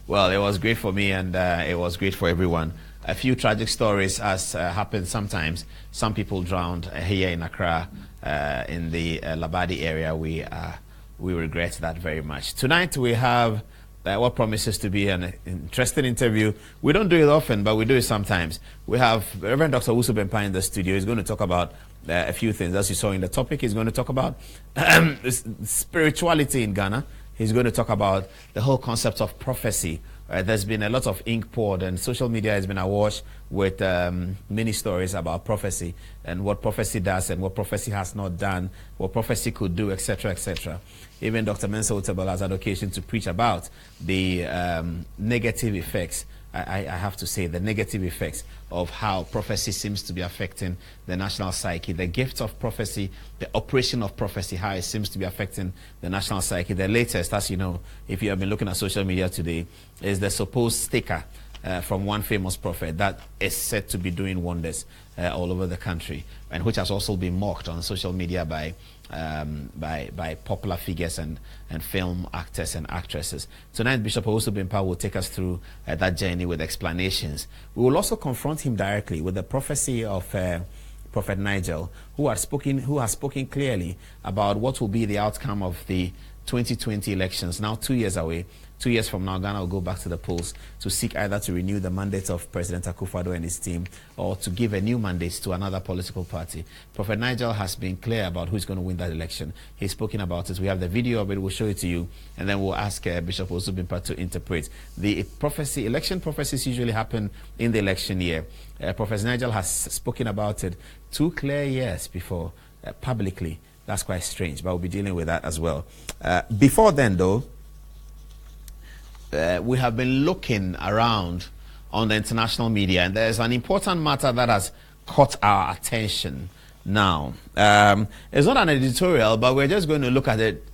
Well, it was great for me, and it was great for everyone. A few tragic stories as happen sometimes. Some people drowned here in Accra, in the Labadi area. We regret that very much. Tonight we have what promises to be an interesting interview. We don't do it often, but we do it sometimes. We have Reverend Dr. Wusu Bempa in the studio. He's going to talk about a few things. As you saw in the topic, he's going to talk about spirituality in Ghana. He's going to talk about the whole concept of prophecy. There's been a lot of ink poured, and social media has been awash with many stories about prophecy and what prophecy does and what prophecy has not done, what prophecy could do, etc., etc. Even Dr. Mensa Utebel has had occasion to preach about the negative effects. I have to say, the negative effects of how prophecy seems to be affecting the national psyche, the gift of prophecy, the operation of prophecy, how it seems to be affecting the national psyche. The latest, as you know, if you have been looking at social media today, is the supposed sticker from one famous prophet that is said to be doing wonders all over the country, and which has also been mocked on social media by popular figures and film actors and actresses. Tonight, Bishop Owusu Bempa will take us through that journey with explanations. We will also confront him directly with the prophecy of Prophet Nigel, who has spoken clearly about what will be the outcome of the 2020 elections, now 2 years away. 2 years from now, Ghana will go back to the polls to seek either to renew the mandate of President Akufo-Addo and his team, or to give a new mandate to another political party. Prophet Nigel has been clear about who's going to win that election. He's spoken about it. We have the video of it. We'll show it to you, and then we'll ask Bishop Owusu Bempa to interpret. The election prophecies usually happen in the election year. Prophet Nigel has spoken about it 2 clear years before publicly. That's quite strange, but we'll be dealing with that as well. Before then, though, we have been looking around on the international media, and there's an important matter that has caught our attention now. It's not an editorial, but we're just going to look at it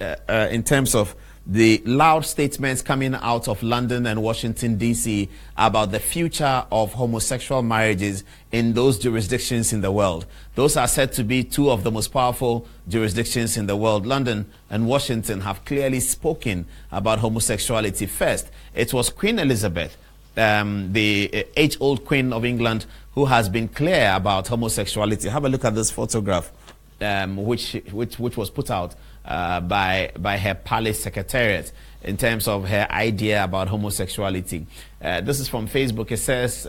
in terms of the loud statements coming out of London and Washington, D.C. about the future of homosexual marriages in those jurisdictions in the world. Those are said to be 2 of the most powerful jurisdictions in the world. London and Washington have clearly spoken about homosexuality. First, it was Queen Elizabeth, the age-old Queen of England, who has been clear about homosexuality. Have a look at this photograph, which was put out by her palace secretariat in terms of her idea about homosexuality. This is from Facebook. It says,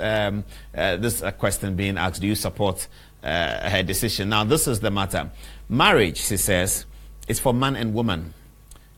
this is a question being asked, do you support her decision? Now, this is the matter. Marriage, she says, is for man and woman.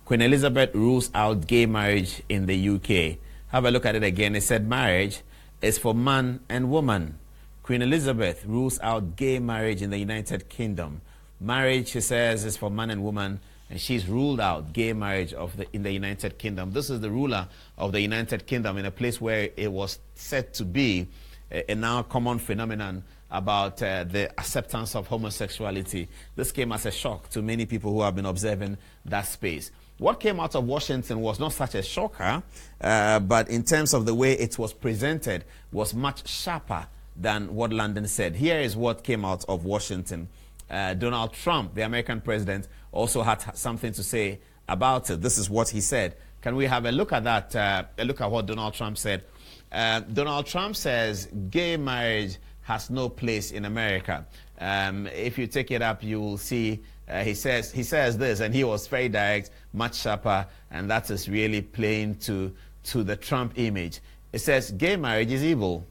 Queen Elizabeth rules out gay marriage in the UK. Have a look at it again. It said marriage is for man and woman. Queen Elizabeth rules out gay marriage in the United Kingdom. Marriage, she says, is for man and woman, and she's ruled out gay marriage in the United Kingdom. This is the ruler of the United Kingdom, in a place where it was said to be a now common phenomenon about the acceptance of homosexuality. This came as a shock to many people who have been observing that space. What came out of Washington was not such a shocker, but in terms of the way it was presented, was much sharper than what London said. Here is what came out of Washington. Donald Trump, the American president, also had something to say about it. This is what he said. Can we have a look at that? A look at what Donald Trump said. Donald Trump says gay marriage has no place in America. If you take it up, you will see he says this, and he was very direct, much sharper, and that is really playing to the Trump image. It says gay marriage is evil.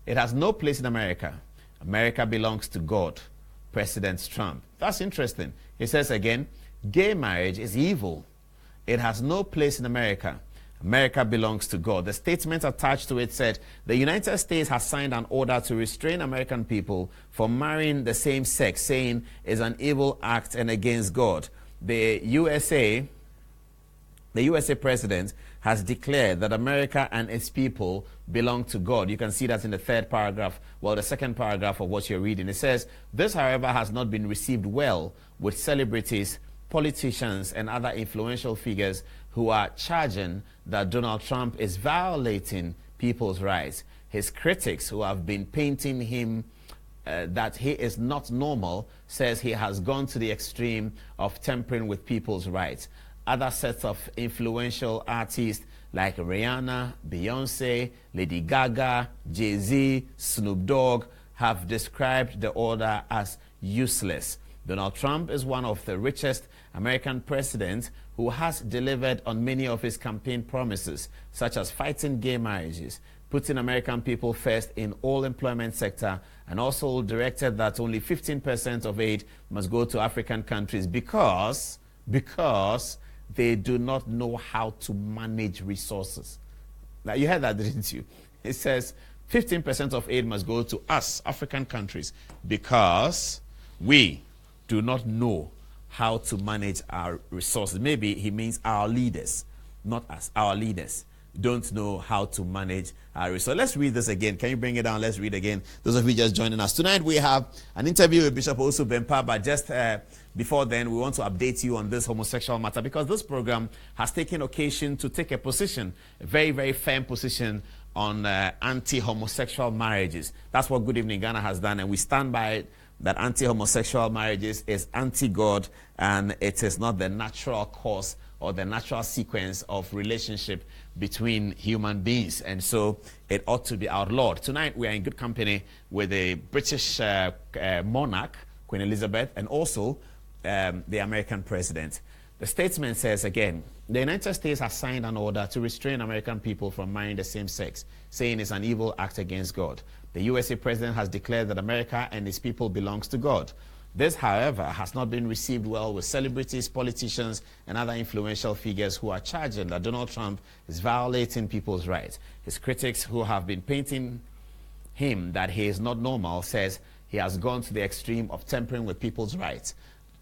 It has no place in America. America belongs to God. President Trump. That's interesting. He says again, gay marriage is evil. It has no place in America. America belongs to God. The statement attached to it said, the United States has signed an order to restrain American people from marrying the same sex, saying it's an evil act and against God. The USA president has declared that America and its people belong to God. You can see that in the 3rd paragraph, well, the 2nd paragraph of what you're reading. It says, this, however, has not been received well with celebrities, politicians, and other influential figures who are charging that Donald Trump is violating people's rights. His critics, who have been painting him that he is not normal, says he has gone to the extreme of tampering with people's rights. Other sets of influential artists like Rihanna, Beyonce, Lady Gaga, Jay-Z, Snoop Dogg have described the order as useless. Donald Trump is one of the richest American presidents who has delivered on many of his campaign promises, such as fighting gay marriages, putting American people first in all employment sector, and also directed that only 15% of aid must go to African countries because they do not know how to manage resources. Now, you heard that, didn't you? It says 15% of aid must go to us, African countries, because we do not know how to manage our resources. Maybe he means our leaders, not us. Our leaders don't know how to manage our resources. Let's read this again. Can you bring it down? Let's read again. Those of you just joining us. Tonight we have an interview with Bishop Osu Bempa, but just before then, we want to update you on this homosexual matter because this program has taken occasion to take a position, a very, very firm position on anti-homosexual marriages. That's what Good Evening Ghana has done, and we stand by it, that anti-homosexual marriages is anti-God and it is not the natural course or the natural sequence of relationship between human beings. And so it ought to be outlawed. Tonight we are in good company with the British monarch, Queen Elizabeth, and also the American president. The statement says again, the United States has signed an order to restrain American people from marrying the same sex, saying it's an evil act against God. The USA president has declared that America and its people belongs to God. This, however, has not been received well with celebrities, politicians, and other influential figures who are charging that Donald Trump is violating people's rights. His critics, who have been painting him that he is not normal, says he has gone to the extreme of tampering with people's rights.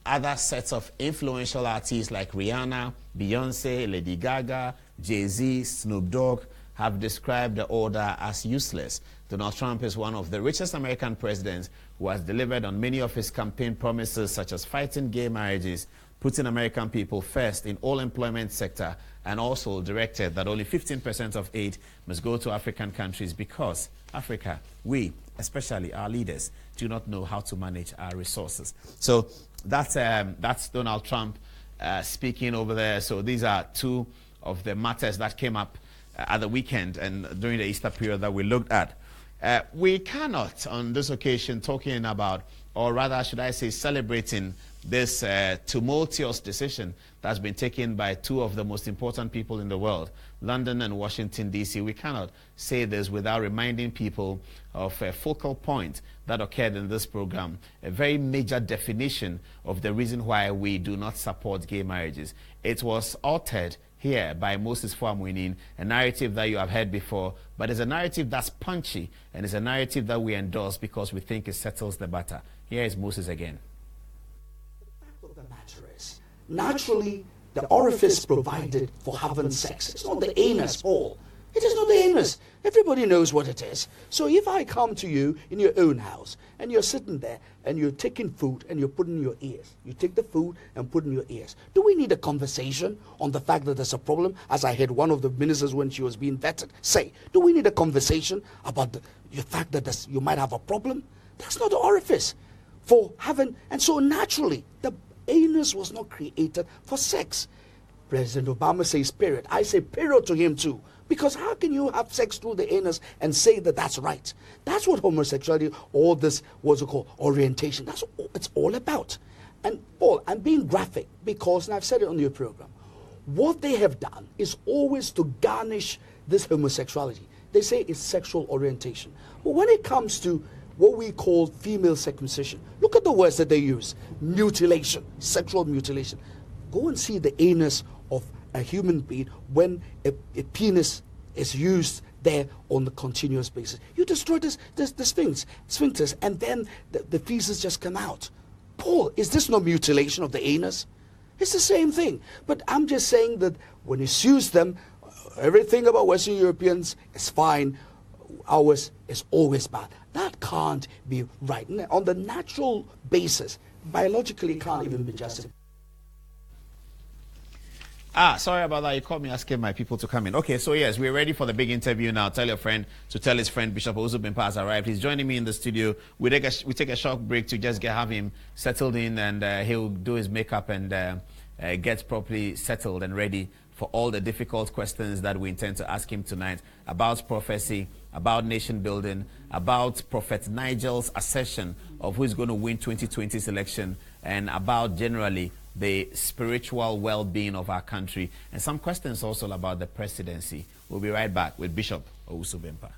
Other sets of influential artists like Rihanna, Beyonce, Lady Gaga, Jay-Z, Snoop Dogg have described the order as useless. Donald Trump is one of the richest American presidents who has delivered on many of his campaign promises, such as fighting gay marriages, putting American people first in all employment sector, and also directed that only 15% of aid must go to African countries because Africa, we, especially our leaders, do not know how to manage our resources. So that's Donald Trump speaking over there. So these are two of the matters that came up at the weekend and during the Easter period that we looked at. We cannot, on this occasion, talking about, or rather, should I say, celebrating this tumultuous decision that's been taken by two of the most important people in the world, London and Washington, D.C. We cannot say this without reminding people of a focal point that occurred in this program, a very major definition of the reason why we do not support gay marriages. It was altered here by Moses Fuamwinin, a narrative that you have heard before, but it's a narrative that's punchy, and it's a narrative that we endorse because we think it settles the matter. Here is Moses again. The fact of the matter is, naturally, the orifice provided for having sex. It's not the anus, Paul. It is not the anus. Everybody knows what it is. So if I come to you in your own house and you're sitting there and you're taking food and you're putting in your ears, you take the food and put in your ears. Do we need a conversation on the fact that there's a problem? As I heard one of the ministers when she was being vetted say, do we need a conversation about the fact that you might have a problem? That's not the orifice for having. And so naturally, the anus was not created for sex. President Obama says period. I say period to him too. Because how can you have sex through the anus and say that that's right? That's what homosexuality, all this, what's it called, orientation, that's what it's all about. And Paul, I'm being graphic because, and I've said it on your program, what they have done is always to garnish this homosexuality. They say it's sexual orientation. But when it comes to what we call female circumcision, look at the words that they use. Mutilation, sexual mutilation. Go and see the anus of a human being when a penis is used there on a continuous basis. You destroy the sphincters, and then the feces just come out. Paul, is this not mutilation of the anus? It's the same thing. But I'm just saying that when it's used them, everything about Western Europeans is fine. Ours is always bad. That can't be right. On the natural basis, biologically, it can't even be justified. Sorry about that. You called me asking my people to come in. Okay, so yes, we're ready for the big interview now. Tell your friend to tell his friend Bishop Osu Bempa has arrived. He's joining me in the studio. We take a short break to just have him settled in, and he'll do his makeup and get properly settled and ready for all the difficult questions that we intend to ask him tonight about prophecy, about nation building, about Prophet Nigel's assertion of who is going to win 2020's election, and about generally the spiritual well-being of our country, and some questions also about the presidency. We'll be right back with Bishop Owusu Bempah.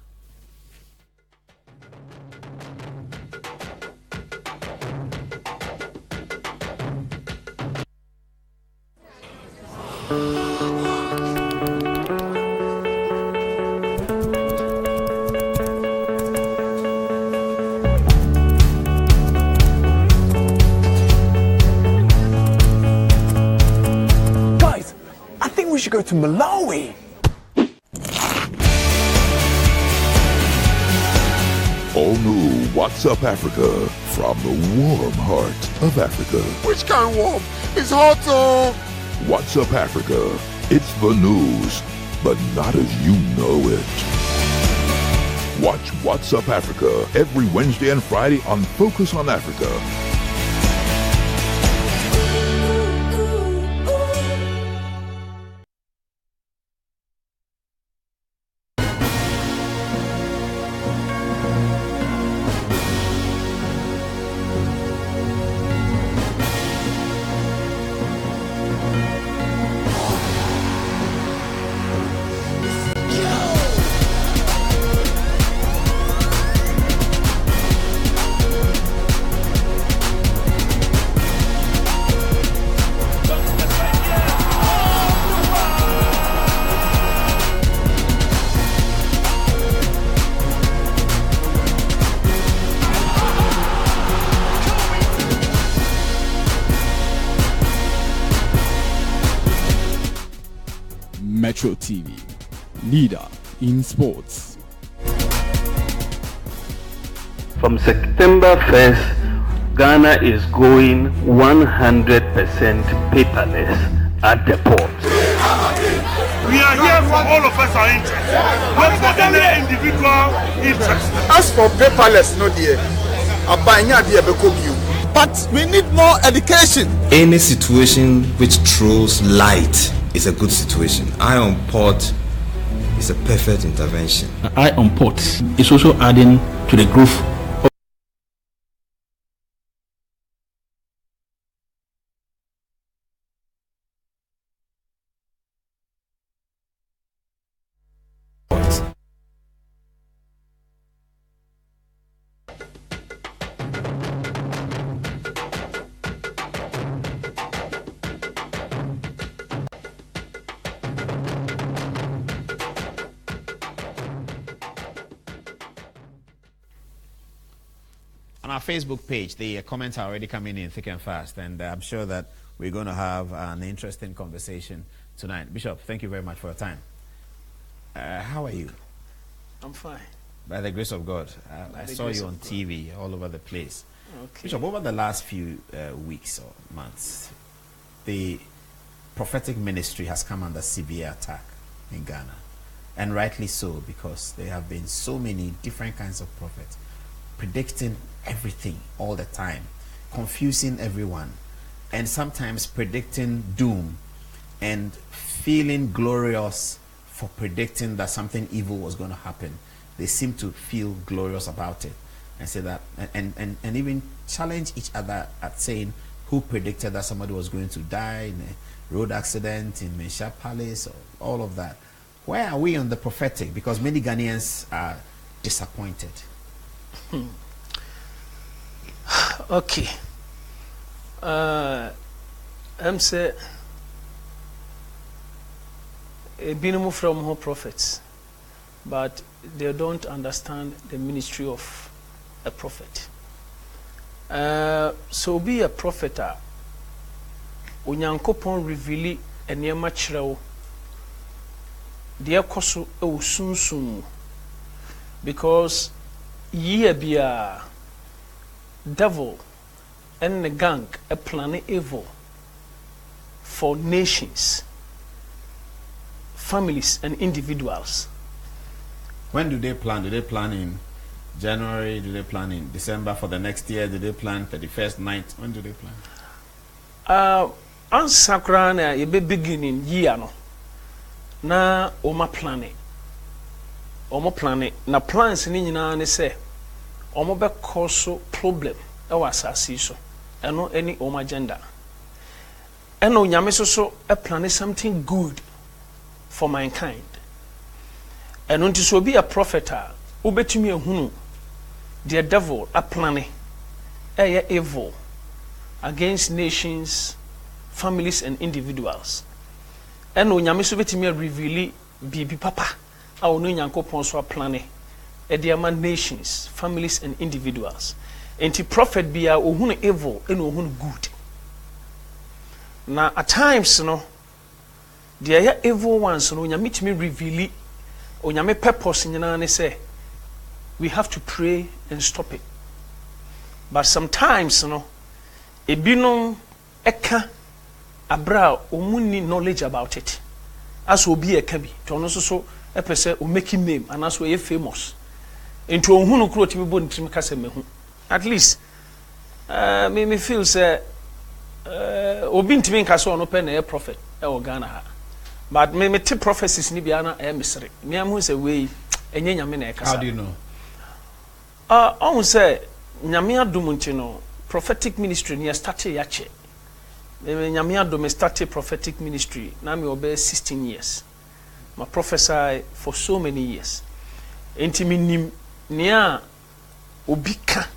Guys, I think we should go to Malawi. All new What's Up Africa from the warm heart of Africa. Which kind of warm? It's hot, oh! What's Up Africa? It's the news, but not as you know it. Watch What's Up Africa every Wednesday and Friday on Focus on Africa. Metro TV, leader in sports. From September 1st, Ghana is going 100% paperless at the port. We are here for all of us are interested, not for any individual interest. As for paperless, no dear. But we need more education. Any situation which throws light is a good situation. Eye on Port is a perfect intervention. Eye on Port is also adding to the growth of On our Facebook page, the comments are already coming in thick and fast, and I'm sure that we're going to have an interesting conversation tonight. Bishop, thank you very much for your time. How are you? I'm fine. By the grace of God. I saw you on TV all over the place. Okay. Bishop, over the last few weeks or months, the prophetic ministry has come under severe attack in Ghana. And rightly so, because there have been so many different kinds of prophets predicting everything all the time, confusing everyone, and sometimes predicting doom and feeling glorious for predicting that something evil was going to happen. They seem to feel glorious about it and say that, and even challenge each other at saying who predicted that somebody was going to die in a road accident in Mensha Palace, or all of that. Where are we on the prophetic? Because many Ghanaians are disappointed. Okay. I'm say a minimum from whole prophets, but they don't understand the ministry of a prophet. So be a prophet. Onyankopon reveal enema kyerɛw deɛ kɔso ɛwɔ sunsun, because year bia devil and the gang a plan evil for nations, families and individuals. When do they plan? Do they plan in January? Do they plan in December for the next year? Do they plan 31st night? When do they plan? Ansakran ye be beginning year no na oma plane na plans ni nyina ne se omo be cause problem e wa asase so eno any oma agenda eno nyame so e plan something good for mankind eno nti so be a prophet a obetumi ehunu the devil a plan evil against nations, families and individuals. And when nyame so betimi reveal bibi papa a ono nyankopon so plane e de ama nations, families and individuals. Enti prophet bia ohunu evil and ohunu good. Na at times no the evil ones no nyame timi reveal onyame purpose nyina ne say we have to pray and stop it. But sometimes no ebinom eka abra omuni knowledge about it as obi eka bi to no so epese o make name and as we famous into ohunu kro timi bo ntimi kase mehu at least me feel say obi ntimi kase ono pe na e prophet e o Ghana ha but me te prophecies ni bia na e misre me am say we enye nyame na e kasa. How do you know? On say nyame adom nti no prophetic ministry near started yache. Nyame adom started prophetic ministry na me obe 16 years. My prophesy for so many years. Enti minim nia obika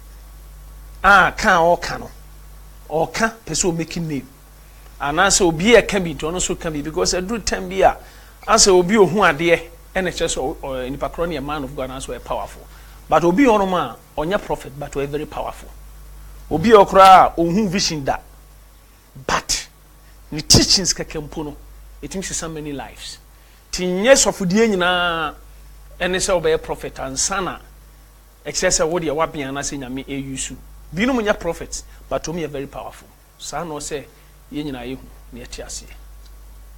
kan oka no. Oka person making name. And answer obi e can be to so can be because I do time bia answer obi ohu ade NHS or in Pakron a man of God answer powerful. But obi onoma onya prophet but we very powerful. Obi okra ohun vision da. But the teachings kekempo no it means so many lives. Tinyes of die nyina ene se obey prophet ansana excess wo de wa bia na se nyame eyusu. Bi no munya prophets but omi very powerful. Sa no say ye nyina yehu na eti ase.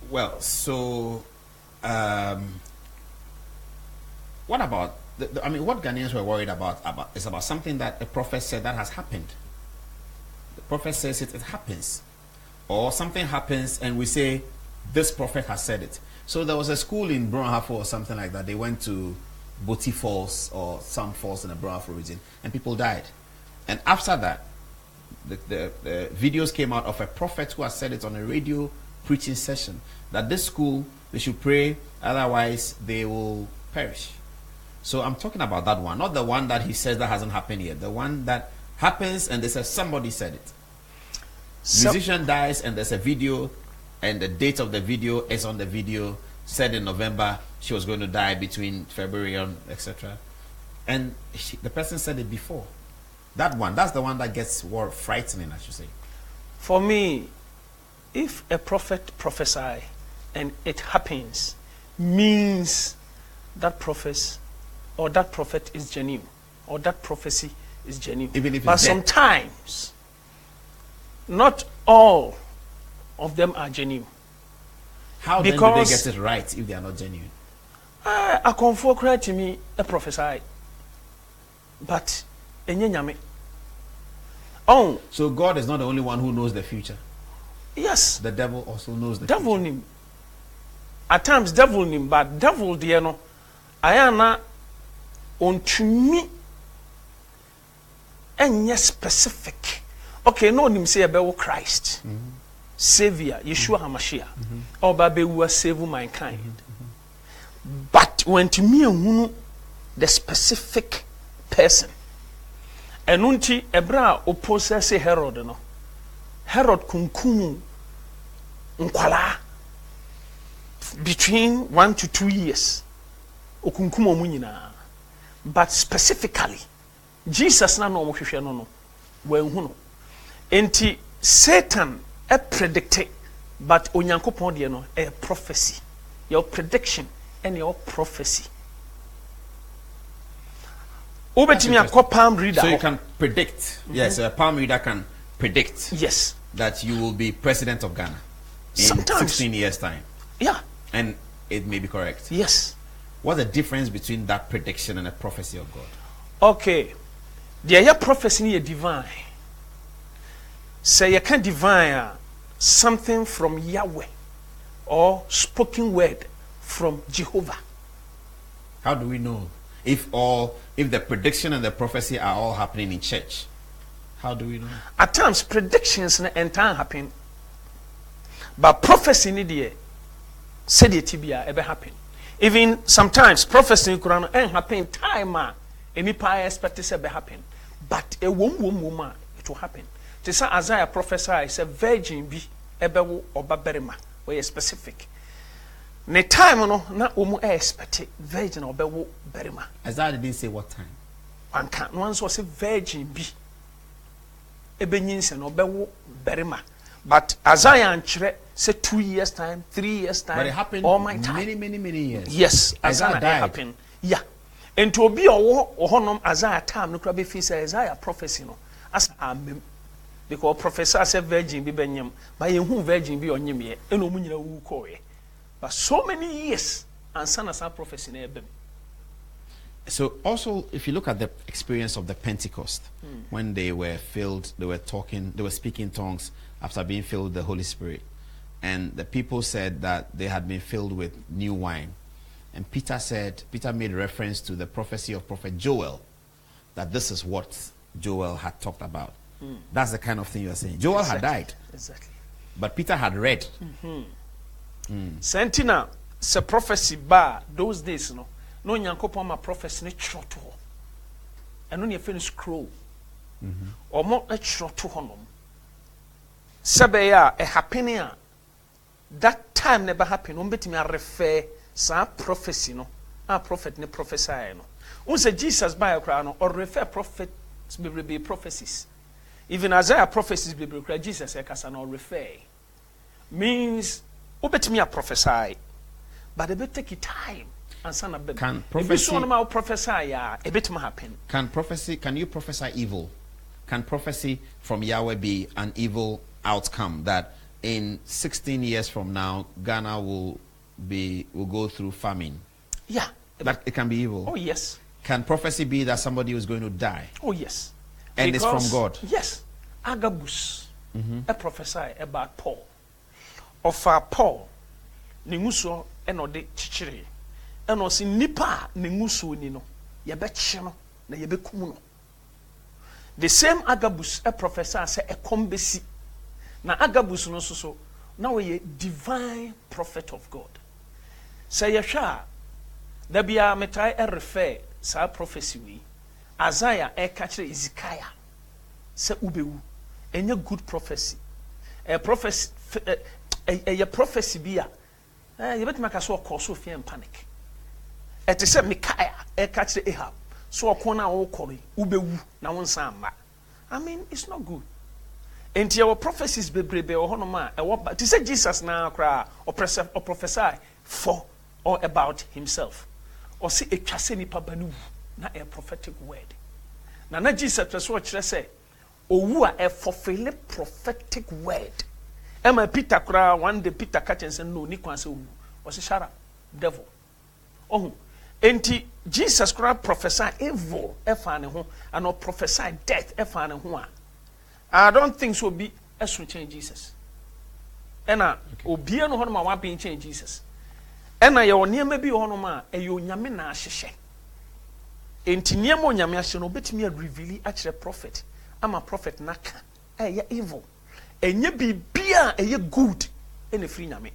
Well, so what about I mean, what Ghanaians were worried about is about something that a prophet said that has happened. The prophet says it happens. Or something happens and we say, this prophet has said it. So there was a school in Brunhafo or something like that. They went to Boti Falls or some falls in the Brunhafo region and people died. And after that, the videos came out of a prophet who has said it on a radio preaching session that this school, they should pray, otherwise they will perish. So I'm talking about that one, not the one that he says that hasn't happened yet. The one that happens and they say somebody said it. Musician dies and there's a video and the date of the video is on the video, said in November she was going to die between February and etc. And the person said it before. That one, that's the one that gets more frightening, I should say. For me, if a prophet prophesy and it happens, means that prophet is genuine, or that prophecy is genuine. Even if but sometimes, not all of them are genuine. How then do they get it right if they are not genuine? I confirm correct to me a prophesy, but enye. Oh, so God is not the only one who knows the future. Yes, the devil also knows the devil future. Him. At times devil him, but devil dear no. Ayana on to me and specific. Okay, no him say about Christ, Savior, Yeshua HaMashiach, or Babe will save mankind. But when to me the specific person, and unti ebra opose say Herod no. Herod kunkum nkwala between 1 to 2 years. Okunkum omu nyina. But specifically, Jesus na no hwehwe no wenhu no. Enti Satan e predict, but onyankopon de no a prophecy. Your prediction and your prophecy. Obetimi akọ palm reader. So you can predict. Yes, a palm reader can predict. Yes. That you will be president of Ghana in sometimes 16 years' time. Yeah. And it may be correct. Yes. What's the difference between that prediction and a prophecy of God? Okay. The prophecy is divine. Say you can divine something from Yahweh or spoken word from Jehovah. How do we know if the prediction and the prophecy are all happening in church? How do we know? At times predictions and time happen, but prophecy need the said tibia ever happen. Even sometimes prophecy Quran and happen time any pie expect to ever happen, but a woman it will happen. To say Isaiah prophesied is a virgin be ebewo or baberima where specific. Ne time no na omu expect virgin or bewo berima. Isaiah didn't say what time. One can't once was a virgin be ebenyinse no bewo berima. But Isaiah and Chre say 2 years time, 3 years time. But it happened all my time. many years. Yes, Isaiah died. Happened. Yeah. And to be a honom Isaiah time no krabe fi say Isaiah prophecy no as amen. Because professor said virgin be benyam, but you virgin be on yim ye, and omunyina wu koye. But so many years and son as a prophecy in Ebem. So also, if you look at the experience of the Pentecost, when they were filled, they were talking, they were speaking tongues after being filled with the Holy Spirit. And the people said that they had been filled with new wine. And Peter made reference to the prophecy of Prophet Joel, that this is what Joel had talked about. That's the kind of thing you are saying. Joel had died. Exactly. But Peter had read. Sentina, se prophecy bar those days no nyankopon ma prophecy ne chroto ho eno ne finish scroll omo e chroto ho no sebe ya e happening a that time never happen o betimi a refer sa prophecy no a prophet ne prophesy no unse Jesus by kra no or refer prophets be prophecies even Isaiah prophecies be kra Jesus e kasa no refer means obetimi a prophesy, but it will take time and son of can prophecy prophesy a bit more happen. Can you prophesy evil? Can prophecy from Yahweh be an evil outcome that in 16 years from now Ghana will go through famine? Yeah. That it can be evil. Oh yes. Can prophecy be that somebody is going to die? Oh yes. And because it's from God. Yes. Agabus a prophesy about Paul. Of Paul, Ninguso, and or de chichiri, and or si nipa Ningusu nino, yabechino, na yabekuno. The same Agabus, a professor, say a combesi. Na Agabus no so, now a divine prophet of God. Say Yasha, there be a metai a refer, sa prophecy we, Isaiah a catcher Ezekiah, say Ubewu, and a good prophecy. A prophecy. A prophecy be you bet make so cause so fear and panic. Et say Micaiah e catch the Ahab so corner o kori ubewu na won sama. I mean it's not good. And your prophecies bebrebe o hono ma e wo to say Jesus na kra or prophesy for or about himself. Or see a twase nipa banu na a prophetic word. Na Jesus so kire say owu a fulfill prophetic word. Emma Peter kra one day Peter catch and say no ni kwan say owu was shut up devil. Oh enti Jesus kra prophesy evil efa ne ho and or prophesy death efa ne ho a I don't think so be esu change Jesus. Ena obia no ho ma wa be change Jesus. Ena ye onema bi ho no ma e yo nyame na ahyehye. Enti niam onyame ahye no betimi a reveal a kire prophet ama prophet naka e evil. Enye bibia eye good ene free nyame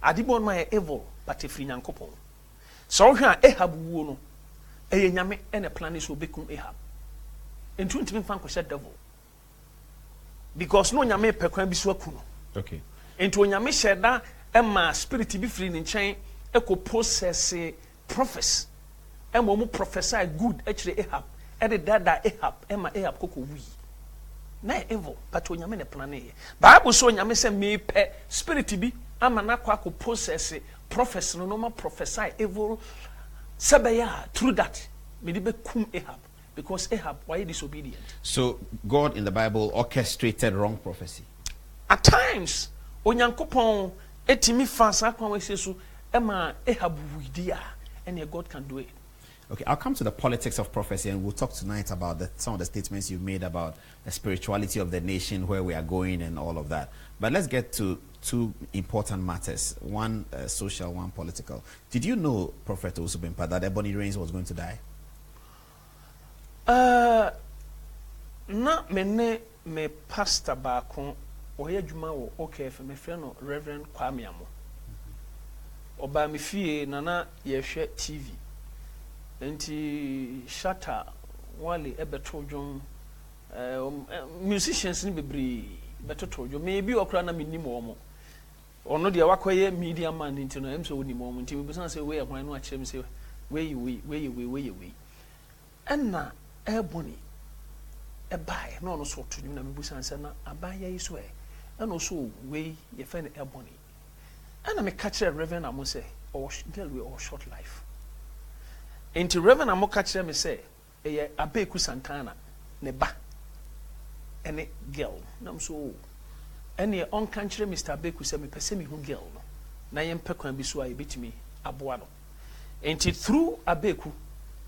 adibon ma evil but free nyankopon so hwe a Ahab wuo no eye nyame ene plan so bekum Ahab entu ntimi fan ko devil because no nyame pekwan bi so akuno okay entu nyame sheda ema spirit bi free ne nchen eko process prophets ema mu prophesy good actually Ahab ede dada Ahab ema Ahab koko wi na evil but onyame ne plan e Bible so onyame se me pe spirit bi ama na kwa ko process prophets no ma prophesy evil sabaya through that me be kum Ahab because Ahab why disobedient. So God in the Bible orchestrated wrong prophecy at times onyankopon etimi fa sa kwa we so ema Ahab widia and God can do it. Okay, I'll come to the politics of prophecy, and we'll talk tonight about some of the statements you've made about the spirituality of the nation, where we are going, and all of that. But let's get to two important matters, one social, one political. Did you know, Prophet Osubempa, that Ebony Reigns was going to die? Na me pastor baako oye adwuma wo okay for me friend no Reverend Kwame Amo. Oba me fie nana ye hwe TV. Enti Shatta wale ebeto dwom musicians ni bebre beto dwom me bi okra na menim omo. Ono de wakoye media man nti no em so wonim omo nti me busan say we hwan no a kire me say we enna Ebony Ebay no so to na me busan say na abaya yi so no so we ye fe Ebony and me catch Reverend Amo say oh girl we all short life into Reverend Amo catch me say e Abeku Santana ne ba ene girl na so ene on country Mr. Abeku say me pese me hu girl no na ye mpekwan bi so a betimi aboa no into through Abeku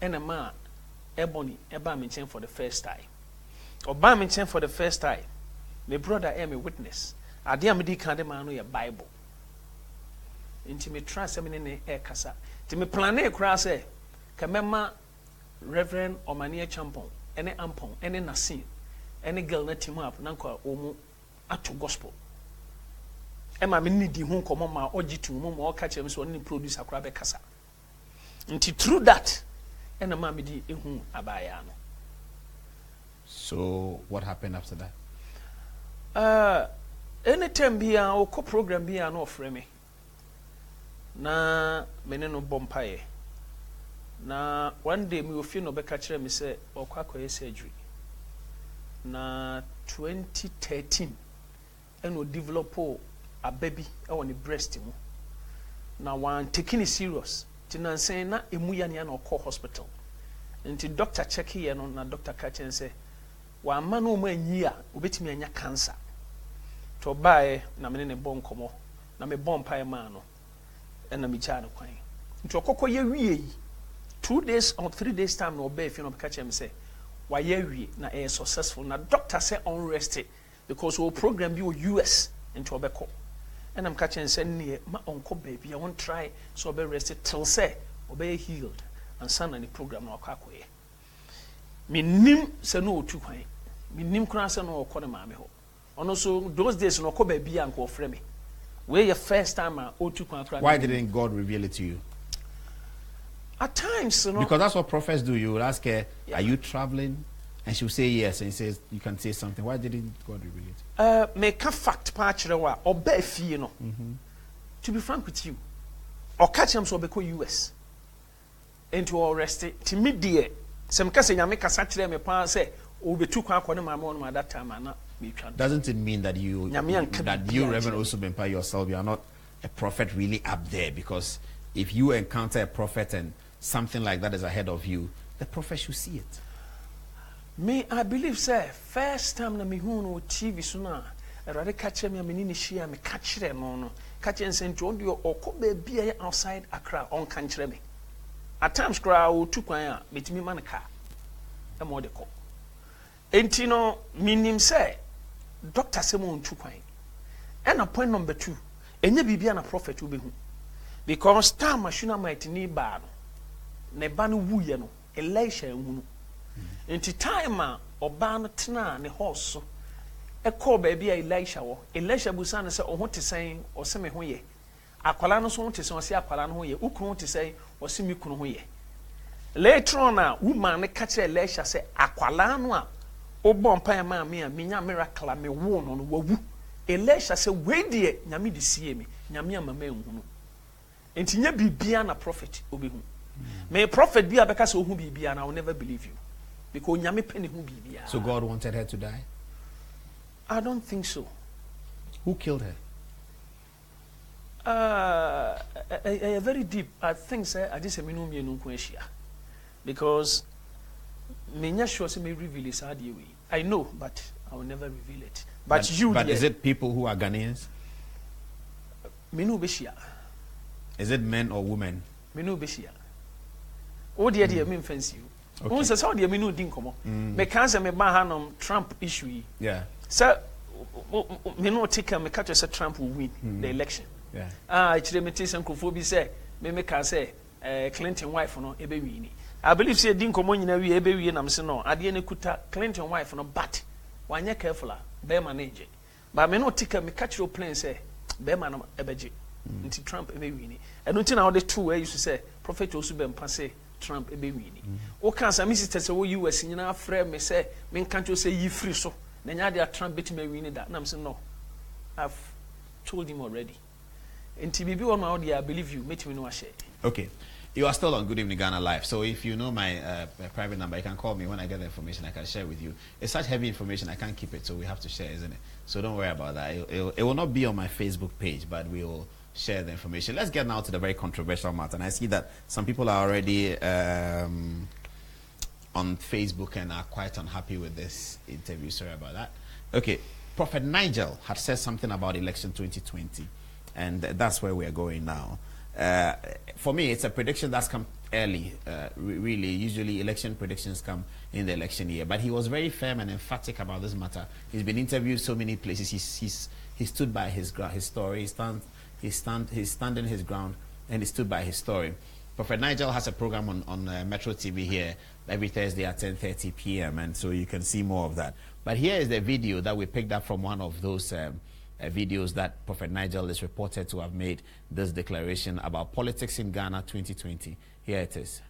ene ma Ebony eba me chen for the first time oba me chen for the first time my brother am a witness ade am di kan de man no ye Bible inti me trust am ne e kasa ti me plan e kura say ka mema Reverend Omanie Champon ene Ampon ene Nasin ene girl na team up na nko omu ato gospel e ma me nidi hu komo ma ogitu mu ma o ka chem so ne producer kura be kasa inti through that ene ma me di ehu abaya no. So what happened after that? Anytime bia o ko program bia no ofre me na mene no bompaye na one day me ofi no be ka kire me say okwa akoye surgery na 2013 eno develop a baby e won breast mu na one taking it serious tinansen na emu ya ne na okọ hospital nti doctor check here no na doctor ka chen say wa ma no ma anyi a obetimi anya cancer to bae na me ne bon komo na me bon pae ma no e na me cha no kwan nti okokọ ye wie 2 days or 3 days time no be fi no ka chem say wa ye wie na e successful na doctor say unrest because we program bi o US nti obekọ and I'm catching say ne ma onko baby I won't try so be rest till say obey healed and son any program no akwakoye me nim se no otu kwan me nim kran se no okọ ne maame ho ono so those days no okọ baby anko ofre me we your first time otu kwan kran. Why didn't God reveal it to you? At times, you know, because that's what prophets do. You will ask her, are you traveling? And she will say yes, and he says you can say something. Why didn't God reveal it? Make a fact patch or befi, you know. To be frank with you, or catch him so because US into all rest to me dear. Some casting I make a satire me pa say oh be too quick on my mom at that time and not me. Doesn't it mean that you Reverend Osubempa yourself, you are not a prophet really up there? Because if you encounter a prophet and something like that is ahead of you, the prophet should see it. Me, I believe, sir, first time na me hu no TV so na erade catch me ni shia me catch them no catch and send to your okobe bia outside Accra on catch me. At times cry o tu kwan a metimi man car. E mo de ko. Enti no minim say doctor say mo tu kwan. And point number 2, enye bibia na prophet wo be hu. Because time machine might ni ba no. Ne ba no wuye no, Elisha ehunu. Enti time a oba no tena ne horse e call baby Elisha wo. Elisha busa no se oho te sen o se me ho ye. Akwala no so ho te sen o se akwala no ho ye. Ukunu te sen o se mi kunu ho ye. Later on a woman ne catch Elisha say akwala no a obo mpa ma me a menya miracle me wo no no wawu. Elisha say we de nyame de sie me. Nyame amama ehunu. Enti nya bibia na prophet obehu. May prophet be abeka say ohu bibia na I will never believe you. Because nyame peni hu bibia. So God wanted her to die? I don't think so. Who killed her? Very deep. I think say I just menu me no kwashia. Because me nya sure say me reveal it sad way. I know but I will never reveal it. But is it people who are Ghanaians? Me no be shia. Is it men or women? Me no be shia. Oh dear dear me fancy you. Who says how dear me no dinkomo? Me can't me bahanum Trump issue. Yeah. So me no take me catch us Trump will win the election. Yeah. Actually me take some kofobi say me can say Clinton wife no ebe wini. I believe say dinkomo nyina wi ebe wi na me se no ade ne kuta Clinton wife no but wanya careful be manage. But me no take me catch your plan say be man ebeje. Nti Trump ebe wini. Eno nti na all the two where you say prophet osu be mpa say Trump ebe wini. O kan sa me sister say wo US nyina afre me say me kan to say yi free so. Na nya dia Trump beti me wini that. Na me say no. I've told him already. Nti bibi one my I believe you make me no share. Okay. You are still on Good Evening Ghana Live. So if you know my private number, you can call me when I get the information. I can share with you. It's such heavy information, I can't keep it, so we have to share, isn't it? So don't worry about that. It will not be on my Facebook page, but we will share the information. Let's get now to the very controversial matter. And I see that some people are already on Facebook and are quite unhappy with this interview. Sorry about that. Okay. Prophet Nigel had said something about election 2020, and that's where we are going now. For me, it's a prediction that's come early. Really, usually election predictions come in the election year. But he was very firm and emphatic about this matter. He's been interviewed so many places. He stood by his story. He's standing his ground, and he stood by his story. Prophet Nigel has a program on Metro TV here every Thursday at 10:30 p.m. and so you can see more of that. But here is the video that we picked up from one of those videos that Prophet Nigel is reported to have made this declaration about politics in Ghana 2020. Here it is.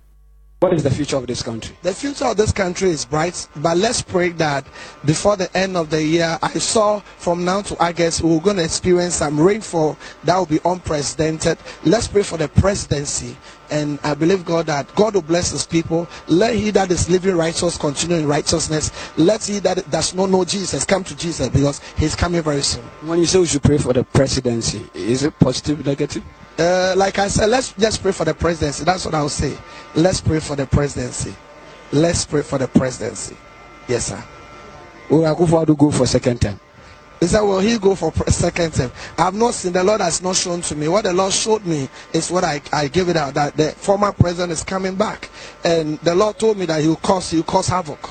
What is the future of this country? The future of this country is bright, but let's pray that before the end of the year, I saw from now to August, we're going to experience some rainfall that will be unprecedented. Let's pray for the presidency, and I believe God that God will bless his people. Let he that is living righteous continue in righteousness. Let he that does not know Jesus come to Jesus, because he's coming very soon. When you say we should pray for the presidency, is it positive, negative? Like I said, let's just pray for the presidency. That's what I'll say. Let's pray for the presidency. Let's pray for the presidency. Yes, sir. Will Akufo-Addo go for second term? He said, will he go for second term? I have not seen. The Lord has not shown to me. What the Lord showed me is what I give it out, that the former president is coming back. And the Lord told me that he'll cause havoc.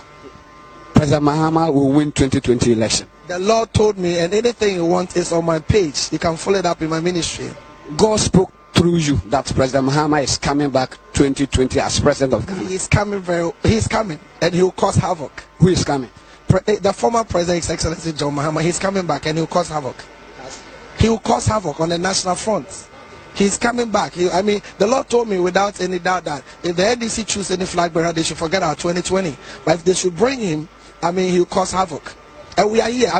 President Mahama will win 2020 election. The Lord told me, and anything you want is on my page. You can follow it up in my ministry. God spoke through you that President Mahama is coming back 2020 as president of Ghana. He's coming, and he'll cause havoc. Who is coming? The former president, His Excellency John Mahama. He's coming back, and he'll cause havoc. He will cause havoc on the national front. He's coming back. The Lord told me without any doubt that if the NDC choose any flag bearer, they should forget our 2020. But if they should bring him, he'll cause havoc. And we are here.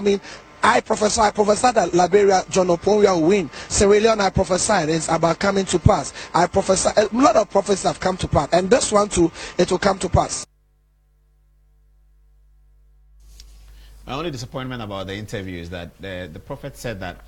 I prophesy that Liberia, John Oporia will win. Sierra Leone, I prophesied it's about coming to pass. I prophesy, a lot of prophecies have come to pass, and this one too, it will come to pass. My only disappointment about the interview is that the prophet said that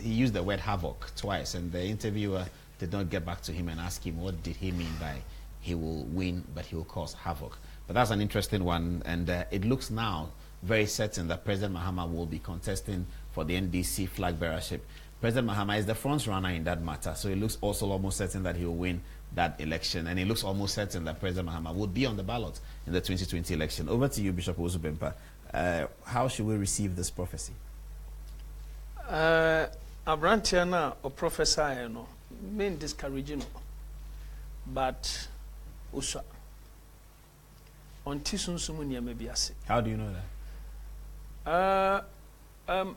he used the word havoc twice, and the interviewer did not get back to him and ask him what did he mean by he will win, but he will cause havoc. But that's an interesting one, and it looks now very certain that President Mahama will be contesting for the NDC flag bearership. President Mahama is the front runner in that matter, so it looks also almost certain that he will win that election, and it looks almost certain that President Mahama will be on the ballot in the 2020 election. Over to you, Bishop Ozubempa. How should we receive this prophecy? Abrantiana or prophesy, main discouraging, but Usa on Tisun Sumunia maybe I say. How do you know that?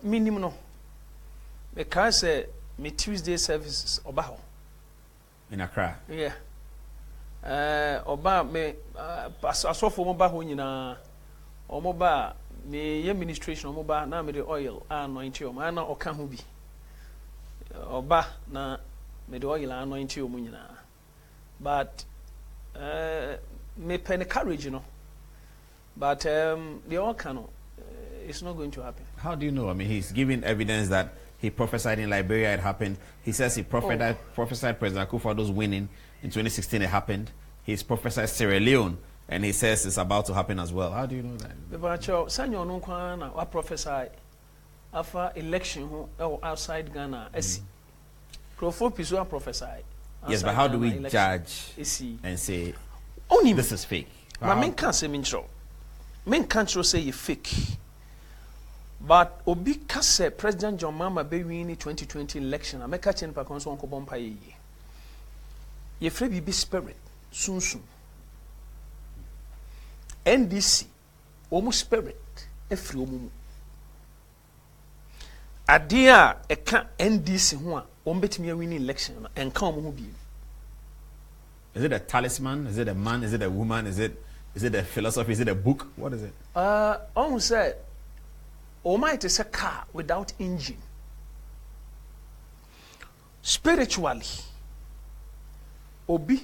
Minimum no. Because me Tuesday services Obaho. In Accra? Yeah. Oba me aso for Obaho nyina omoba me ye administration omoba na me the oil anointing o na oka ho bi. Oba na me the oil anointing o nyina. But me pen courage, But the all cano, it's not going to happen. How do you know? He's giving evidence that he prophesied in Liberia, it happened. He says he prophesied President Akufo-Addo's winning in 2016, it happened. He's prophesied Sierra Leone, and he says it's about to happen as well. How do you know that? But Sanyo Nunkwana, I prophesy after election outside Ghana. Profopis will prophesy. Yes, but how do we judge and say? Only this is fake. My main can't say mincho. Main can't say you fake. But Obi Kase President John Mahama be winning 2020 election. I make a change pa konso onko bompa ye. Ye free be spirit soon. NDC omu spirit e free omu. Adia e ka NDC ho a ombetimi winning election and ka omu ho bi. Is it a talisman? Is it a man? Is it a woman? Is it a philosophy? Is it a book? What is it? On say Almighty is a car without engine. Spiritually, Obi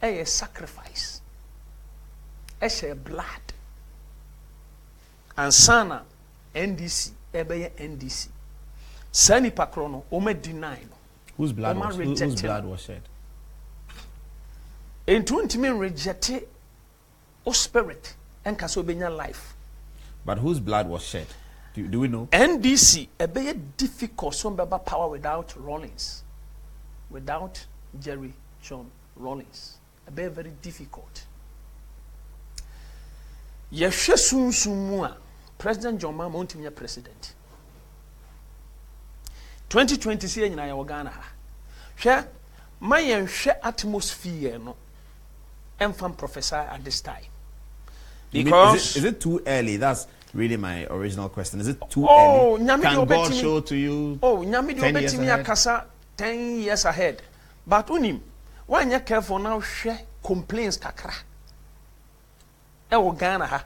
a sacrifice. A blood. And Sana NDC, NDC. Sani Pakrono, Ome deny. Whose blood was shed? In 20 men rejected O spirit and Kasobenya life. But whose blood was shed? Do we know? NDC a very difficult some power without Rawlings. Without Jerry John Rawlings. A very difficult. Yehwe sunsumu President John Mahama ontimya president. 2020 see nyina ya Ghana ha. Hwe mayenhwe atmosphere no emfam prophesy at this time. Because is it too early? That's really my original question. Is it too early? Can God show to you? Oh, nyame do betimi akasa 10 years ahead. But unim, when you careful now share complaints kakra. E wo Ghana ha.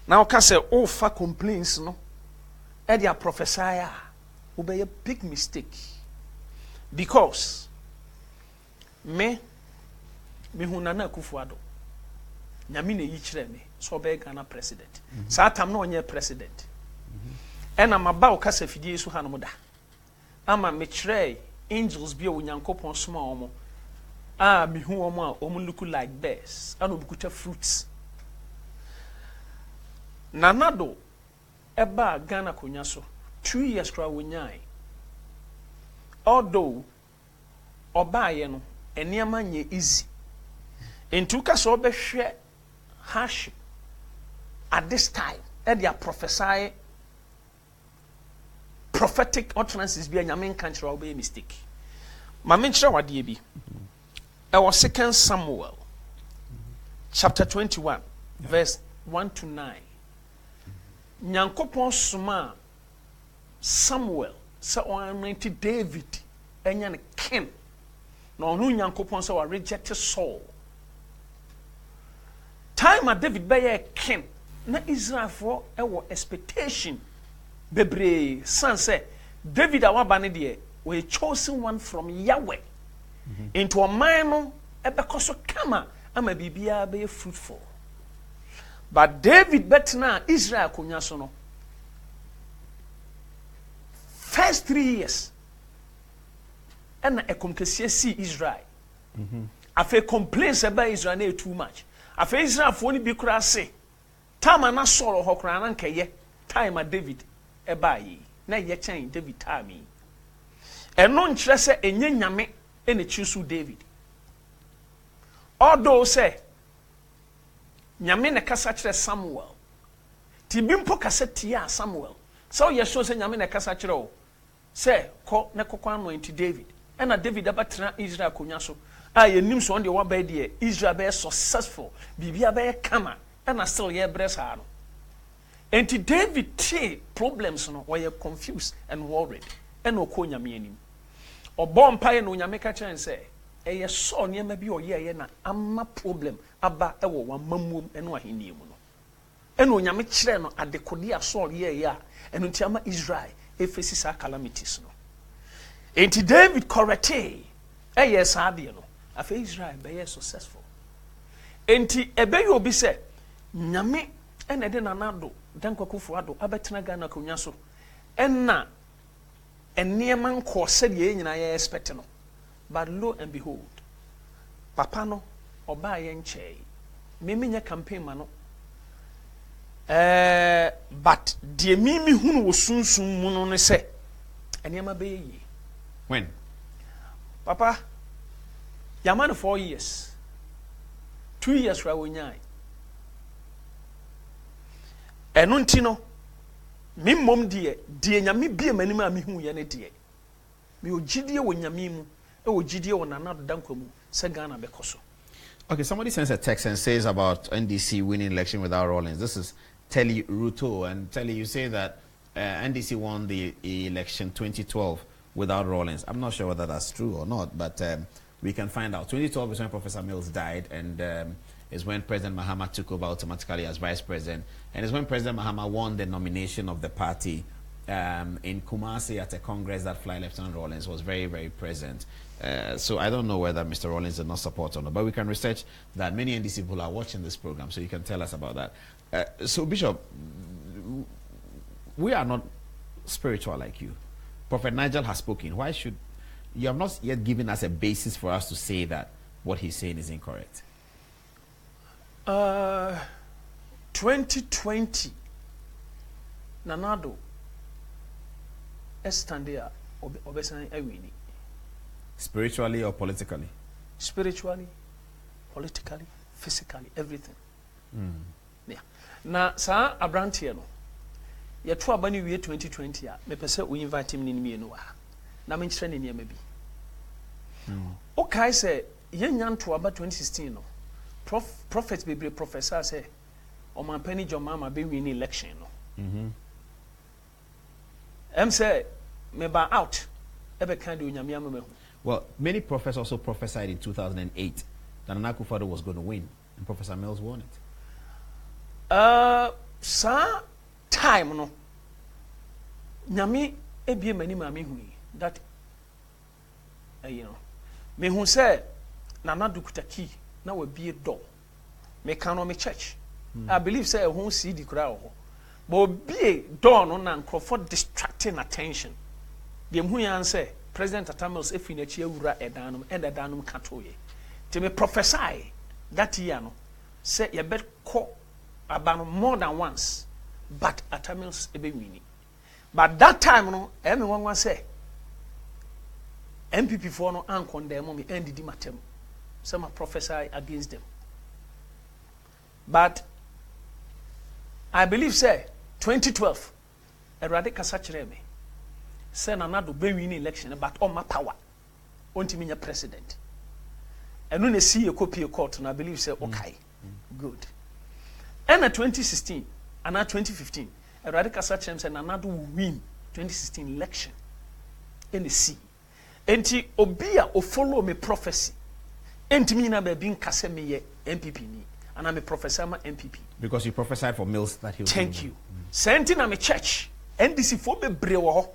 Now ka say oh fa complaints no. E dia prophesy will be a big mistake. Because me hunana Kufuado. Nyame na yi kire me. So be Ghana president. Sa tam no onye president. And I'm about kasa fidie so hanom da. Ama me kire angels bi o Nyankopon soma omo. Me hu omo a omo look like bears. Ano bikuta fruits. Nanado eba Ghana konya so 2 years kra wonyai. Although obaye no eniama nye easy. Entuka so be hwe hardship at this time, and they are prophesying prophetic utterances be a nyamin country will be a mistake. My mention what be. Our 2 Samuel chapter 21, verse 1 to 9. Nyankopon suma Samuel sa anointi David enyan king. No no Nyankopon sa wa reject Saul. Time at David be a king. Na Israel for ewo expectation bebre san say David awabane de we chosen one from Yahweh into a man no ebekoso kama ama bibia be fruitful. But David betna Israel konya so no first 3 years and a comkese see Israel afa complaints about Israel na too much afa Israel for ni bi kura say time na soro hokra na nkeye time David ebayi na ye chen David time eno nkyere se enye nyame ene chisu David although say nyame ne kasa kire Samuel ti bimpo kasa tia Samuel so ye show say nyame ne kasa kire o say ko ne kokwa anointi David ena David abatena Israel konya so a ye nim so on de wa ba de Israel be successful bibia be kama and still ye bresa no. And David T problems no were confused and worried. And no ko nyame anim. Obon pae no nyame ka chen say e ye so ne ma bi o ye na amma problem aba e wo wamamum eno ahenie mu no. Eno nyame kire no adekode aso ye ya eno nti ama Israel e face sa calamities no. And David correcte e ye sa de no. Afa Israel be ye successful. Enti ebe yo bi say nyame ene de nanado dan kwakufu ado abetena Ghana konya so enna enniema nko se de nyina ye expect no but lo and behold papa no oba ye nche meminya campaign ma no but de mimi hunu wo sunsun mu no ne se enniema be yi when papa yaman 4 years 2 years ra wonyai eno ntino me mom de nyame bie manim a me hu ye ne de me ogidie wo nyame mu e ogidie wo nanado dankwamu se Ghana bekoso. Okay, somebody sends a text and says about NDC winning election without Rawlings. This is Telly Ruto, and Telly, you say that NDC won the election 2012 without Rawlings. I'm not sure whether that's true or not, but we can find out. 2012 is when Professor Mills died, and is when President Mahama took over automatically as vice president, and is when President Mahama won the nomination of the party in Kumasi at a congress that Fly Lieutenant Rawlings was very, very present. So I don't know whether Mr. Rawlings did not support or not, but we can research that. Many NDC people are watching this program, so you can tell us about that. So Bishop, we are not spiritual like you. Prophet Nigel has spoken. Why should you have not yet given us a basis for us to say that what he's saying is incorrect? 2020 Nanado estandia obesan ewini. Spiritually or politically? Spiritually, politically, physically, everything. Yeah. Na sa abrantie no ye to abani wie 2020 a me pese we invite him ni mienu wa na me nkyere ne niam bi. O kai se ye nyanto aba 2016 no prophet bebre professor say o man pani John Mama be win election no. Say me ba out ebe kan de onyame amahu. Well, many prophets also prophesied in 2008 that Nana Akufo-Addo was going to win, and Professor Mills won it. Sa time no nyame ebie mani ma me hu that you know me hu say Nana dukuta key na we bie door me kan no me church. I believe say who see the crowd but bie door no na nkrofo distracting attention. The hu yan say President Atamils efinachi ewura edanum and edanum katoye. To me prophesy that year no say ye bet ko about more than once, but Atamils ebe wini. But that time no everyone say MPP for no an condemn me end di matem. Some prophesy against them. But I believe say 2012 Erade kasa kire me. Say Nanado be win election but on my power ontimi nya president enu na see a copy court na I believe say okay good and 2016 and 2015 a radical such say Nanado will win 2016 election in the sea enti obia o follow me prophecy entimi na be bin kase me ye MPP ni and I'm a professor ma MPP because you prophesied for Mills that he was thank you senti na me church NDC for be brewo.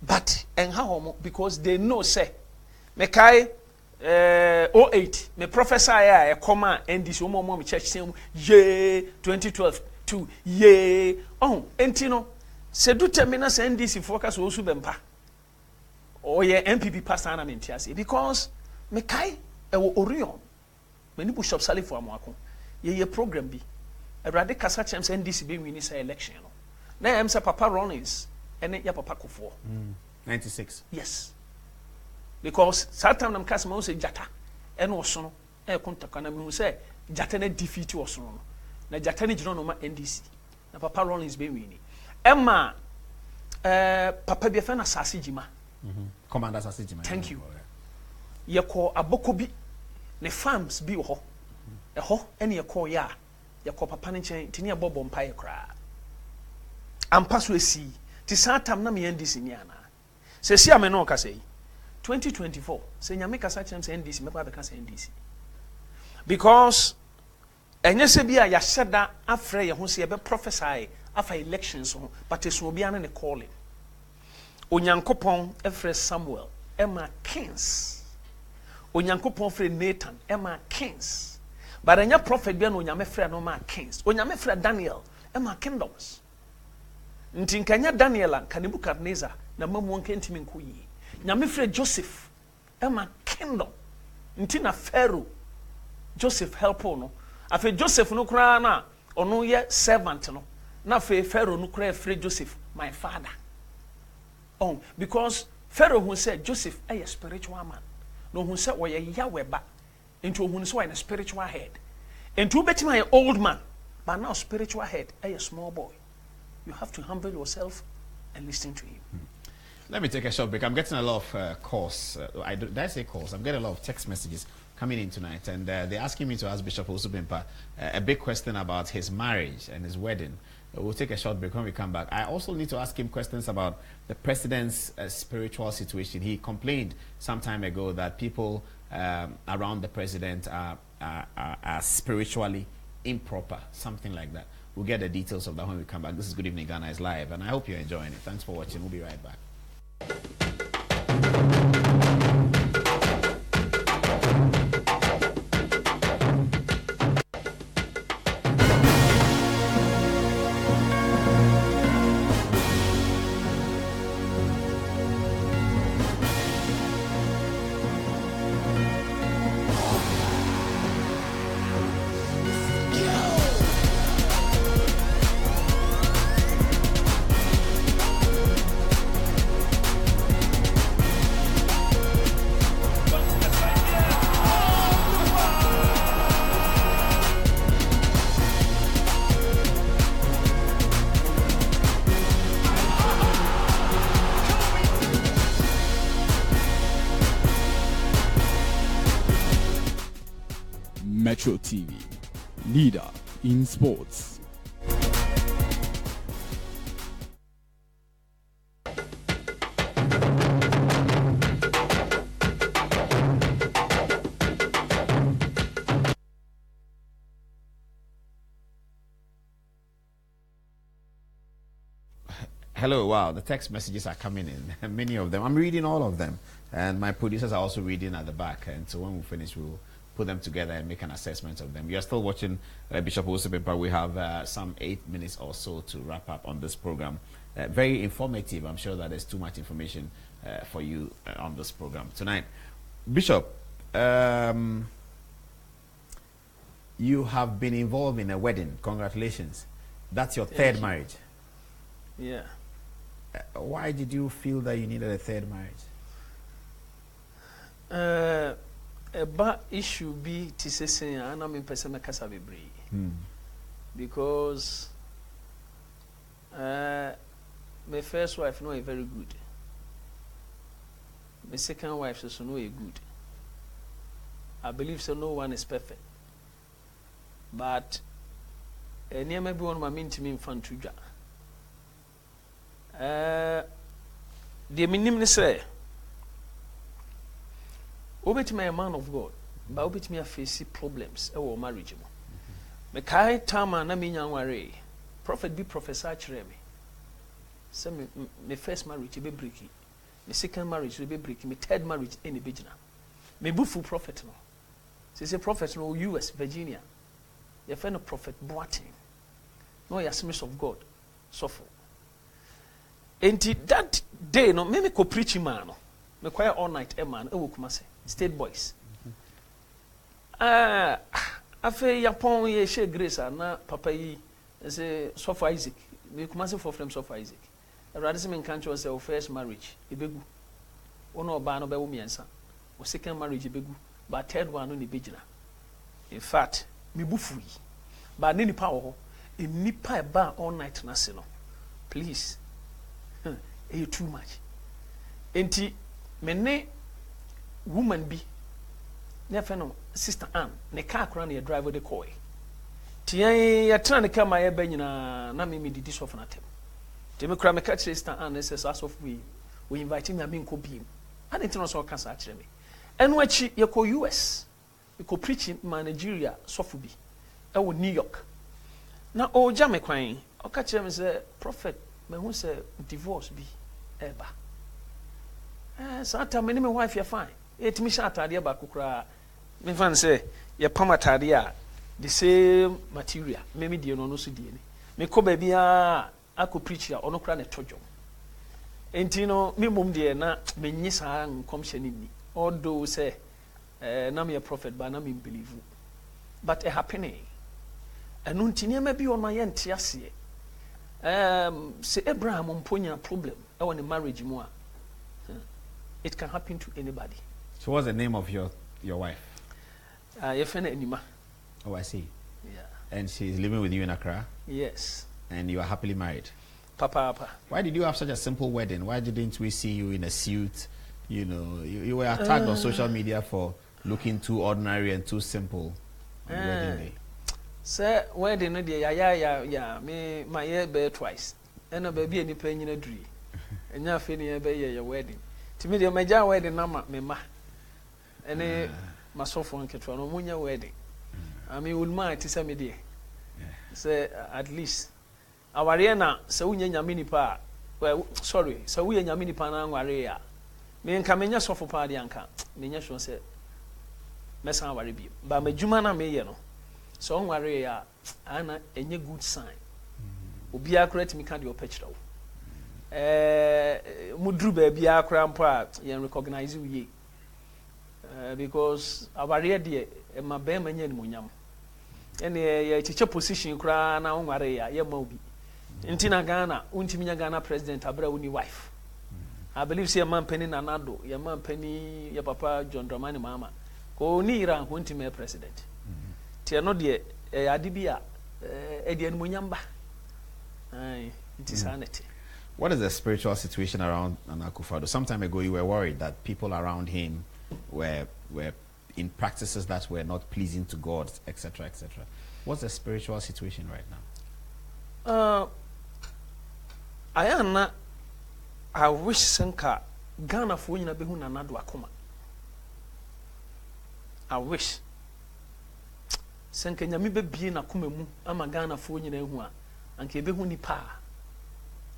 But and how because they know say me kai 08 me prophesy I come and this woman church say ye 2012 to ye entino se do termina say NDC focus wo su bempa o ye MPP pastor na mentiase because me kai e wo Orion me ni Bishop Salifo amako ye program bi Erade kasa chem say NDC be win say election no na em say Papa Rawlings and ya Papa Kufo 96 yes because Saturn nam kasa mo say jata and oso no e kontakwa na me say jata na defeat oso no na jata ni jino no ma NDC na Papa Rawlings be win emma Papa bi fa na sase jima Commander sase jima thank you ye ko aboko bi ne farms bi ho e ho ene ye ko ya ye ko papa ne chen tini abobo mpa ye kra ampa so esi ti satam na me NDC ni ana se si ame no ka sei 2024 se nyame kasa chem se NDC me pa be ka se NDC because enye se bia ya hyeda afre ye ho se ye be prophesy afa elections ho but eso bia na ne calling onyankopon efre Samuel Emma Kings onyankopon fre Nathan Emma Kings but enya prophet bia no nyame fre no ma Kings onyame fre Daniel Emma Kingdoms nti nkanya Daniela ka Nebukadnezar na mamu nka ntimi nkoyi nyame fre Joseph Emma Kingdom nti na Pharaoh Joseph help no afi Joseph no kura na ono ye servant no na afi Pharaoh no kura fre Joseph my father because Pharaoh who said Joseph a spiritual man no who said we Yahweh ba into a so in a spiritual head. Into a old man, but now spiritual head, a small boy. You have to humble yourself and listen to him. Let me take a short break. I'm getting a lot of calls. Did I say calls? I'm getting a lot of text messages coming in tonight, and they're asking me to ask Bishop Osubimpa a big question about his marriage and his wedding. We'll take a short break. When we come back, I also need to ask him questions about the president's spiritual situation. He complained some time ago that people around the president are spiritually improper, something like that. We'll get the details of that when we come back. This is Good Evening Ghana is live, and I hope you're enjoying it. Thanks for watching. We'll be right back. Metro TV, leader in sports. Hello, wow, the text messages are coming in, many of them. I'm reading all of them, and my producers are also reading at the back, and so when we finish, we'll put them together and make an assessment of them. You are still watching Bishop Osubimpa. We have some 8 minutes or so to wrap up on this program. Very informative. I'm sure that there's too much information for you on this program tonight. Bishop, you have been involved in a wedding. Congratulations. That's your third marriage. Yeah. Why did you feel that you needed a third marriage? But issue be to say and I'm in person because my first wife no very good. My second wife so no good. I believe so no one is perfect. But near maybe one my mean to me in fun to the minimum say obet me a man of God, but obet me a face problems or marriage. Me kai tama na me nyanware. Prophet be professor chere me. Say me first marriage be breaky. Me second marriage be breaky. Me third marriage any bigina. Me bufu prophet no. Say prophet no US Virginia. Your friend of prophet Boating. No ya Smith of God. Suffer. Enti that day no me ko preaching man no. Me quiet all night a man e wo kuma say State Boys. Afe Yapon ye share grace na papa yi say Sofo Isaac. Me kuma say for frame Sofo Isaac. Rather say me kan cho say first marriage ebegu. Ono oba no be wo miensa. O second marriage ebegu, but third one no ne begina. In fact, me bufu yi. Ba ne nipa wo ho, e nipa e ba all night na se no. Please. Too much. Enti me ne woman be ne feno sister Ann ne car kra na driver de koy tie ya tran ne kama ya banyina na me didi so for natem te me kra me catch sister Ann says as of we invite me abi nko biem and it no so ka sa kire me eno achi ye ko US we ko preaching in Nigeria sofu bi e wo New York na o ja me kwan o ka kire me say prophet me hu say divorce bi eba Santa, my wife, you're fine. It me shot idea about Kukra. Me fan say, your pamatadia, the same material, maybe the no so DNA. Me ko baby, I could preach ya, or no cran a tojo. And you know, me mum dear, na me nisa and commission in me. Although say, na me a prophet, but na me believe. But a happening. And untinia may be on my end, say Abraham on ponya problem, I want a marriage more. It can happen to anybody. So what's the name of your wife? Yefene Enima. Oh, I see. Yeah. And she's living with you in Accra? Yes. And you are happily married? Papa. Why did you have such a simple wedding? Why didn't we see you in a suit? You know, you were attacked on social media for looking too ordinary and too simple on wedding day. Sir, wedding no dey ya me my year bear twice. And baby any pen in a tree. And ya fini be your wedding. To me the major wedding na me ma. Ene masofo nketwa no munya wedding. I mean would mind to say me there. Say at least aware na se wunya nyame nipa well sorry se wunya nyame nipa na aware ya me nka menya sofo pa de anka menya hwo se mesa aware bi ba madwuma na me ye no so onware ya ana enye good sign obi accurate me ka de opechira wo mudru ba bia akra mpo a yen recognize we because aware de e ma be manya ni munyam ene ye chiche position kra na onware ya ye ma obi Intina Ghana, Untiminya Ghana president, Abra Uni wife. I believe see a man penny Nanado, your man penny, your papa John Dramani Mama. Go near Untime president. Tia no dear, Adibia, Edian Munyamba. It is sanity. What is the spiritual situation around Nana Akufo-Addo? Some time ago, you were worried that people around him were in practices that were not pleasing to God, etc., etc. What's the spiritual situation right now? I wish Senka Ghana for you behu na nado akoma. I wish Senka nyame bebie na koma mu ama Ghana for you na ehu a anka behu ni pa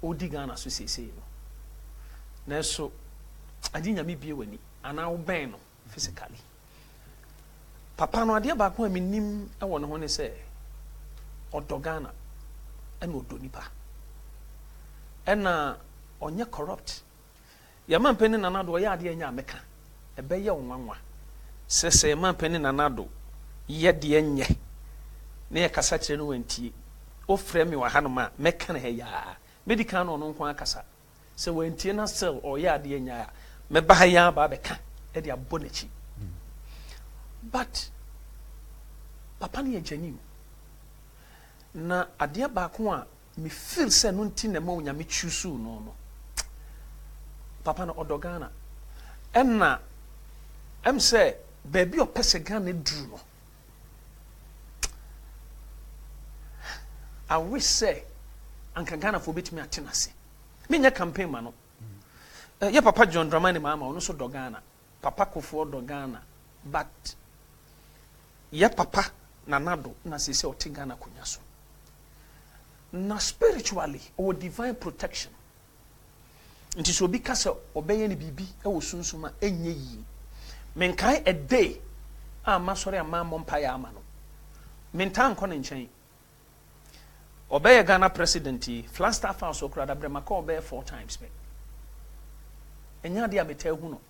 odi Ghana so sese no. Na so adi nyame bie wani ana wo ben no physically. Papa no ade ba ko a menim e wo ne ho ne se odo Ghana and odo nipa. Ena onye corrupt ya man peni nanado ya ade anya meka ebe ye onwanwa sese man peni nanado ye de nye na ye kasa kire no wantie o frɛ me wa hanoma meka na ya medical no no nko akasa se wantie na sel o ya ade anya me ba ya ba beka e de abonachi but papa ne ye genuine na ade ba ko a me feel say no nti na ma onyame chusu no papa na odogana enna em say baby opese Ghana dru no I wish say anka Ghana for betimi atenase me nya campaign ma no ya papa John Dramani Mama ono so dogana papa Kofo dogana but ya papa nanado na sese oti Ghana kunya so na spiritually or divine protection nti so bi kasa obeye ni bibi e wo sunsuma enye yi menkai a day ama sori ama mompa ya ama no mentan ko ne nchen obeye Ghana president Flagstaff House okra da brema ko obeye 4 times me enya de abeta hu no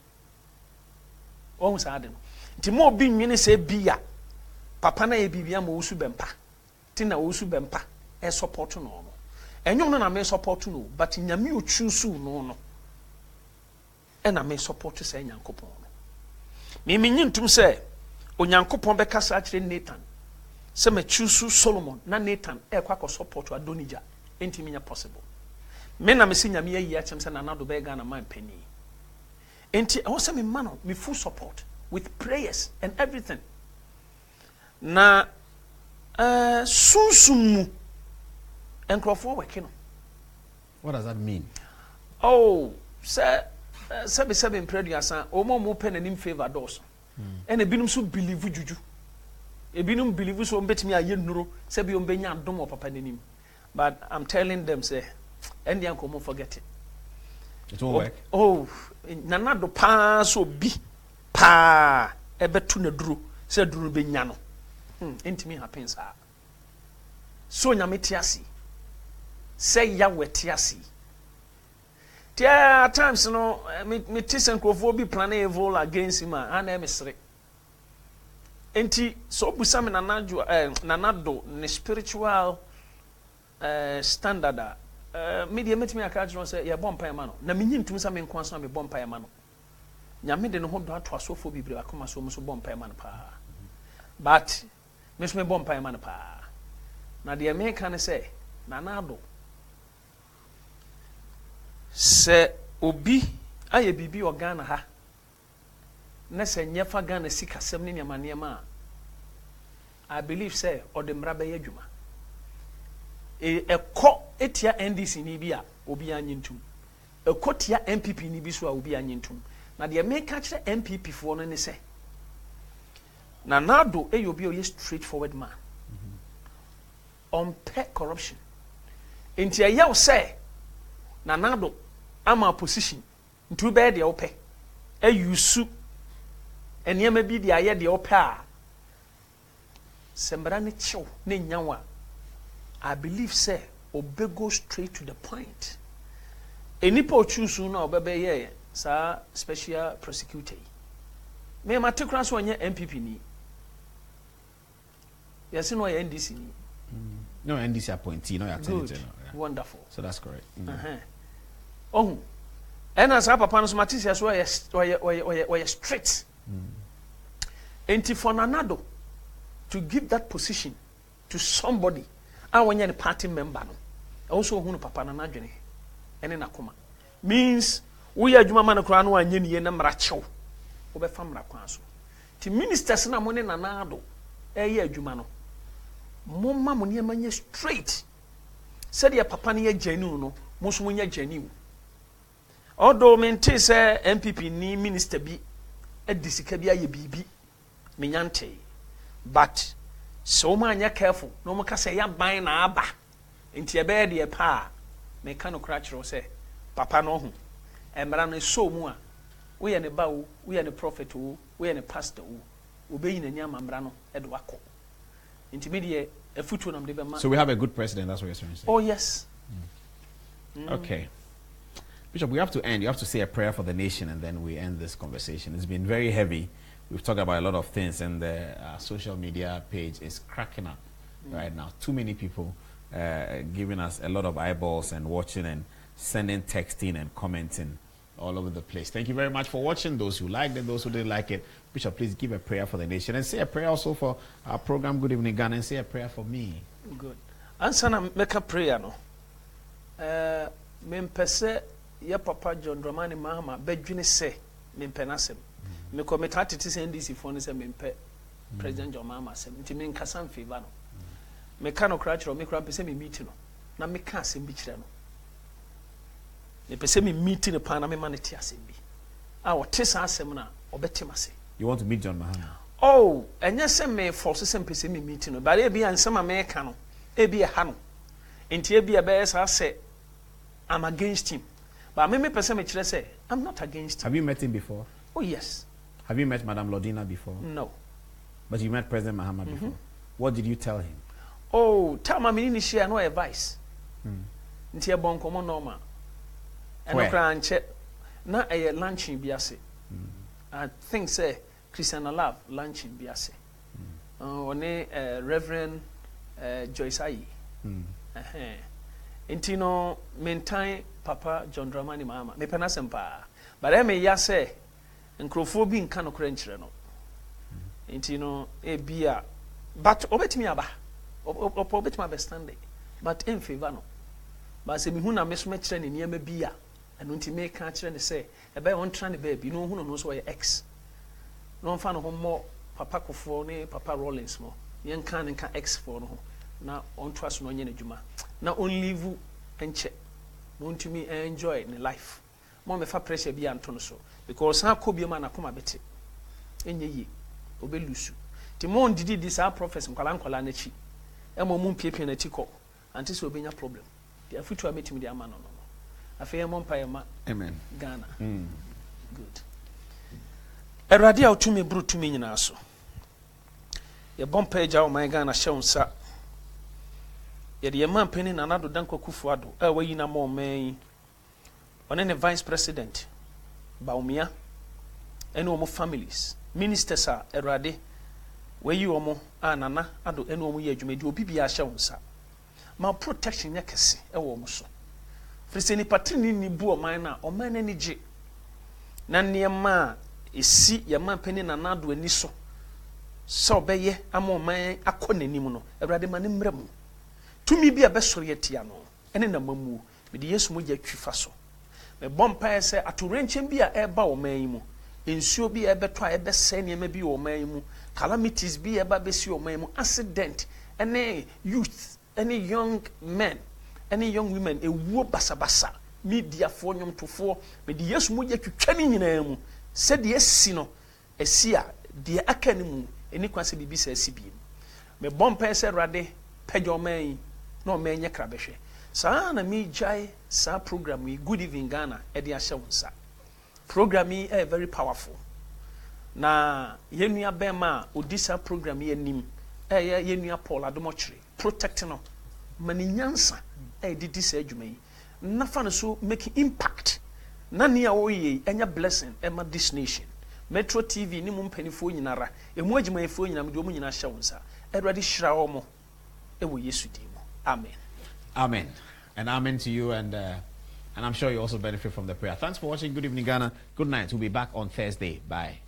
ohun sa ade no nti mo bi nwene se bia papa na ye bibia mo usu bempa ti na usu bempa e support no enyo no na me support no but nyame o chusu no e na me support say nyankopon no me nyintem say onyankopon be kasa akire Nathan say me chusu Solomon na Nathan e kwa support Adonija enti me nya possible me na me se nyame ayi achem say na nado be Ghana man pani enti I want say me man me full support with prayers and everything na sunsumu enkrofo working. What does that mean? Oh, sir, seven prediasa, omo mo pen and favor doors. And a binum so believe juju. A binum believe so bet me a yen nuro, sebi umbenya dom of papa nim. But I'm telling them, say, and the uncle won't forget it. It won't work. Oh, nanado pa so bi pa ebe tuna dru, said dru benyano. Intimate happens. So nyametiasi. Say ya wetiasi. There are times, you know, me tisen krofo bi plan evil against him and emissary. Enti so busame nanado ne spiritual standard media metimi aka say ya bompa ma no na menyi ntum sa me nkwanso me bompa ma no nyame de ne ho do ato asofo bibre akoma so mo so bompa ma no pa but Miss me bomb pie man pa. Now the American say, Nanado. Se obi aye bibi o Ghana ha. Na se nyefa Ghana sika sem ne niama I believe say or the mra be adwuma. Ekọ etia NDC ni bi a obi anyintum. Ekọ tia MPP ni bi so a obi anyintum. Na the American kire MPP fo no ne say Nanado obi o straightforward man. On pet corruption. Inti ayaw say Nanado ama position ntu be de ope. Ayusu eniyama bi de aye de ope a sembra ne chew ne nyanwa. I believe say obe go straight to the point. Enipo choose na obebe ye sa special prosecutor. Me matikra so onye MPP ni. Yes, no NDC ni. No NDC appointee, no attorney general. Yeah. Wonderful. So that's correct. Oh, and as papa no so matisia so we strict. Enti for Nanado to give that position to somebody I want any party member no also who no papa na adwene ene nakoma means we adwuma man kra no anye ne na mra chew wo be fa mra kwan so ti ministers na mo ne Nanado eye adwuma no mo ma mo ne manye straight said ya papa ne agenu no mo so mo nya agenu although mente say MPP ni minister bi edisika bi aye bibi menyante but so manya careful no mo ka say ya ban na aba enti ebe de pa me ka no kra kiro say papa no ho emra no so mu a wo ye ne ba wo ye ne prophet wo ye ne pastor wo obeyi na nya mamra no e do akọ enti me de afutu na me de ma. So we have a good president, that's what you're saying. Oh yes. Okay. Bishop, we have to end. You have to say a prayer for the nation and then we end this conversation. It's been very heavy. We've talked about a lot of things and the social media page is cracking up right now. Too many people giving us a lot of eyeballs and watching and sending texting and commenting all over the place. Thank you very much for watching. Those who liked it, those who didn't like it. Bishop, please give a prayer for the nation and say a prayer also for our program Good Evening Ghana and say a prayer for me. Good. Answer na make a prayer no. Mempese ya papa John Dramani Mahama bedwini se mempenasem. Me kometati ti se NDC phone se mempe President John Mahama sem. Nti me nkasa mfeva no. Me ka no kra kiro me kra pese me meet no. Na me ka asem bi kire no. Me pese me meet no pa na me ma ne ti asem bi. Ah wo te sa asem na obetem ase. You want to meet John Mahama? Oh, enye se me force se pese me meet no. But e bi ansem ma me ka no. E bi e ha no. Nti e bi e be sa se I'm against him. But me person me kire say I'm not against him. Have you met him before? Oh yes. Have you met Madam Lodina before? No. But you met President Mahama before. What did you tell him? Oh, tell me ni share no advice. Nti e bon komo normal. Eno kra anche na e lunching bi ase. I think say Christian Love lunching bi ase. One Reverend Joyce Ayi. Inti no mentan papa John Dramani Mahama me pena sempa but e me ya say nkrofo bi nka no kra nkyere no inti no e bia but obetimi aba obetimi aba stand but in favor no but se mi hu na me so me kire ne niam bia eno nti me ka kire ne say e be won tra ne baby no hu no so ye x no fa no ho mo papa kofo ne papa Rollins mo ye nka ne nka x for no ho na on to aso no nye n'adwuma na on live enche no ntumi enjoy in life mo me fa pressure bi anto no so because ha ko bi ma na koma bete enye yi obelusu ti mo ndidi di sa prophecy nkwala na chi e mo mu piepie na chi ko anti so obenya problem dia futu a metimi dia ma no afei mo mpa ma amen Ghana good erade a utumi bru tumi nyina so ye bompa eja o man Ghana hye unsa ye de man pani na nado danko kufuado e wayi na mo man one ne vice president Baumia ene omo families ministers a erade wayi omo anana ado ene omo ye adwumadi obi bia hye unsa ma protection yakese e wo omo so friseni patrini ni bu o man na o man ni je na niema esi ye man pani na nado ani so so beye amo man akɔ n'anim no awurade ma ne mmra mu tumi bi a bɛsɔre atia no ɛne na mamu me de yesu mo gya twifa so me bompae sɛ atorenkyɛm bi a ɛba wɔ man yi mu ensuo bi a ɛbɛtɔ a ɛbɛsɛ nneɛma bi wɔ man yi mu calamities bi a ɛba bɛsi wɔ man yi mu accident ɛne youth ɛne young men ɛne young women ewuo basabasa mediafoɔ nnwomtofoɔ me de yesu mo gya twitwa ne nyinaa mu sɛdeɛ esi no esi a deɛ aka ne mu eni kwa sɛ bibi sɛ esi bi me bompae sɛ awurade pɛgya ɔman yi na ɔman nyɛ krabɛhwɛ saa na me gyae saa program yi good evening Ghana ɛde ahyɛ wo nsa program yi very powerful na yɛnua bɛma a odi saa program yi anim ɛyɛ yɛnua Paul Adomɔkyere protect no ma ne nyansa ɛdidi saa adwuma yi nafa no so making impact na nea wɔyɛ ɛnya blessing ɛma this nation Metro TV ni mu mpanifoɔ nyinara emu adwumayɛfoɔ nyinara de ɔmo nyinaa hyɛ wo nsa awurade hyira wɔn ɛwɔ Yesu din mu amen. Amen. And amen to you, and I'm sure you also benefit from the prayer. Thanks for watching Good Evening Ghana. Good night. We'll be back on Thursday. Bye.